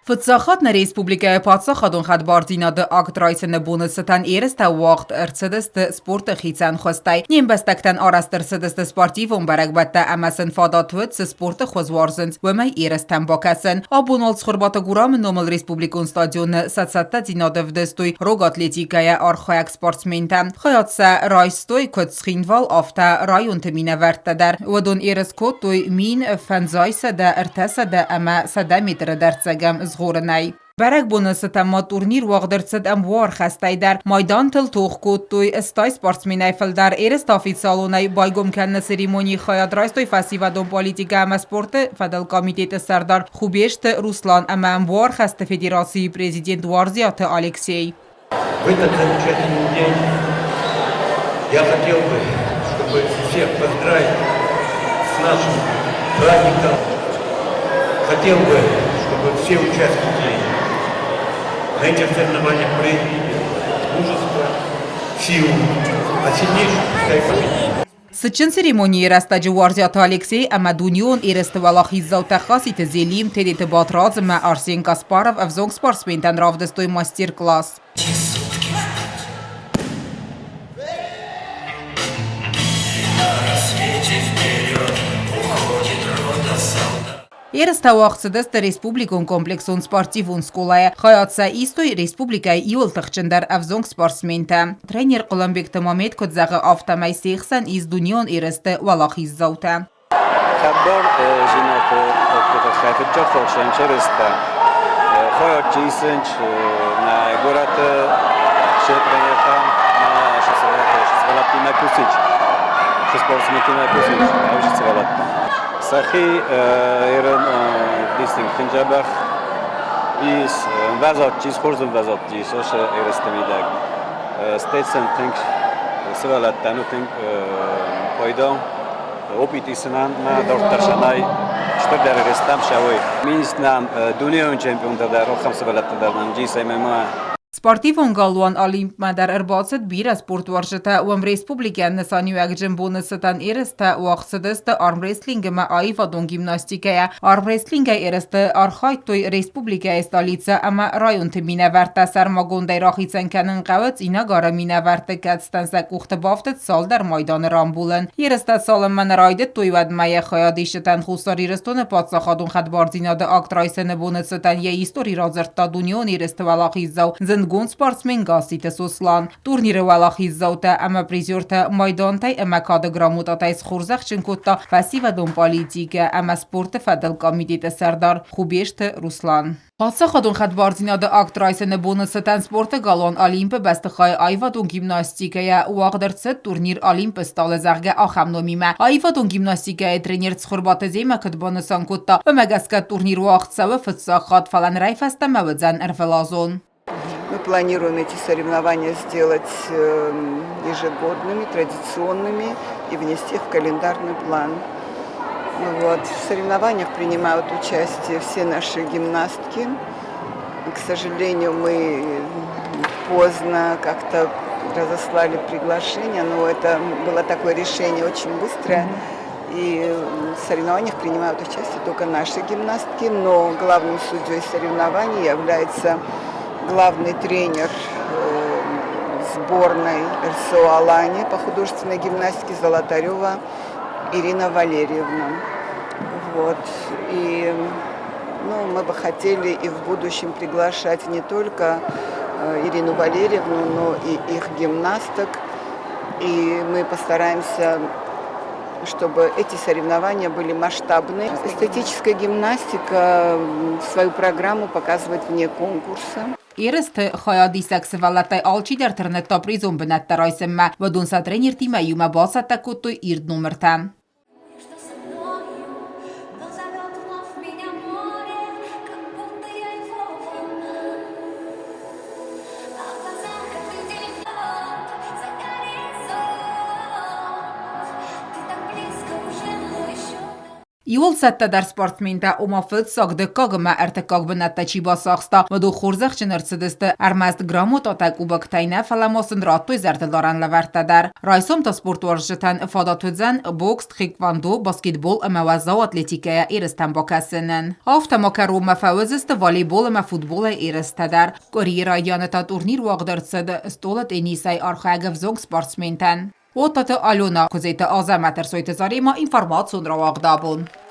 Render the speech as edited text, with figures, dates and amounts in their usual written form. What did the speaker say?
Վծախատն Ռեսպուբլիկայի պատսախադուն խատ բարձինադը ակտրայցնը բունըսըտան երստա վաղտ ըրցդստը սպորտը խիցան խոստայ։ Նիմբաստակտան արաստырսыдысты спортивон барагбатта амасын фадатвыдсы спорты хозварзынц вымай ерестан бокасын. Абунал цхурбата гурамы номал Республикун стадионы сатсатта динады вдыстуй рог атлетикая архаяк спортсмента. Хаятса райстой көтсхинвал афта район тымина варттадар. Вадун ерескот той мин фанзайса да ыртаса да ама сада метр дарцагам зғорынай. Барак бонусы тамма турнир вағдырцыд амвар хастай дар майдан тыл тоқ код той истай спортсменай филдар эрест официалунай байгом канна церемонии хаяд райстой фасивадон политика ама спорты фадал комитеты сардар Хубешт Руслан ама амвар хаста федерации президент Варзията Алексей. В этот замечательный день я хотел бы, чтобы всех поздравить с нашим праздником. Хотел бы, чтобы все участники на этих соревнованиях проявили мужество, силу, а сильнейших пускай победит. Сычын церемонии растаджи Варзията Алексей Амадунион иресты валахиззау тахаситы зелим тедеты батразыма Арсен Каспаров авзонг спортсментан равдыстой мастер-класс. Երստա վաղցդստը Ռեսպուբլիկոն կոմպլեքսոն սպարտիվուն սկոլայը խայացա իստոյ Ռեսպուբլիկայի իոլ թղճնդար ավզոնք սպորտսմենտը։ Տրեյներ Կոլամբեք տմամետ կոդզաղը ավտամայ սեքսան iz դունիոն երստը վալախիz զավտը։ Խաբար ժինատը խայֆիջա խոշեն չերստը խայոտ ճիսնչ նա գորատը շետրենետա նա շսվալատի մակուսիչ շսպորտսմենտի մակուսիչ ավշիցվալատը Սախի երն դիստինգ քնջաբախ is վազատ ճիս խորզն վազատ ճիս օշ երստեմիդակ ստեցն թենք սվալատան ու թենք պայդա օպիտիսնան նա դորտաշանայ չտեր երստամ շավոյ մինսնամ դունիոն չեմպիոն դար օխամ սվալատան ճիս MMA Спортивон галуан Олимп мадар ырбацыт бира спорт варжыта уам республикан нысанюяк джимбонысытан эресті уақсыдысты армрестлингіма айвадон гимнастикая. Армрестлинга эресті архайтой республикая столица ама район тымина варта сармагондай рахицен кәнін қавыц инагара мина варта кәтстансак уқты бафтыт сал дар майдан рамбулын. Эресті салымман райдыт тойвадмая хаядишытан хусар эрестоны патсахадун хадбардинады актрайсыны бонысытан я истори разыртта дунион эресті валахиззау Гон спортсмен Гасита Суслан. Турниры валахиззаута ама призерта майдантай ама кады грамотатай схурзах чинкутта фасивадон политика ама спорты фадал комитеты сардар Хубешт Руслан. Պատսախադուն խատ բարձինադը ակտրայսենը բոնուսըտան սպորտը գալոն Олимպը բաստխայ այվադուն գիմնաստիկայա ուաղդրցը турнир Олимպը ստալը զաղգը ախամնոմիմը այվադուն գիմնաստիկայա տրեներ ծխորբատը զեմը կտ բոնուսան կոտта վմեգասկա турнир ուաղցավը ֆտսախատ фалан райфаста мавыдзан эрфелазон. Мы планируем эти соревнования сделать ежегодными, традиционными и внести их в календарный план. Вот. В соревнованиях принимают участие все наши гимнастки. К сожалению, мы поздно как-то разослали приглашение, но это было такое решение очень быстрое. И в соревнованиях принимают участие только наши гимнастки, но главным судьей соревнований является главный тренер сборной РСО Алания по художественной гимнастике Золотарева Ирина Валерьевна. Вот. И мы бы хотели и в будущем приглашать не только Ирину Валерьевну, но и их гимнасток. И мы постараемся, чтобы эти соревнования были масштабные. Эстетическая гимнастика свою программу показывает вне конкурса. Երստը խայադիսակ սվալատայ ալչի դերթրնետ տապրիզոն բնատ տարայսմը, վդուն սա տրենիր թիմայում բասատակոտոյ իրդ նումրտա։ Jól szedte der sportminte oma földszak de kagma ertekak benette csibaszaksta, vadó horzak csinörcödözte ármázt gramot aták ubaktajne felemoszen rattoj zerte larán leverte der. Rajszomta sportwarzseten fadatődzen, box, taekwondo, basketball, emewazza atletikeje éreztem bakászenen. Afta makaró mefeőzözte volleyball, futball érezte der. Karriera janeta turniru agdarcöd, stolat éniszaj archaegev zog sportsminten. Ott Alona közéte az amater szojte zarima információnra agdában.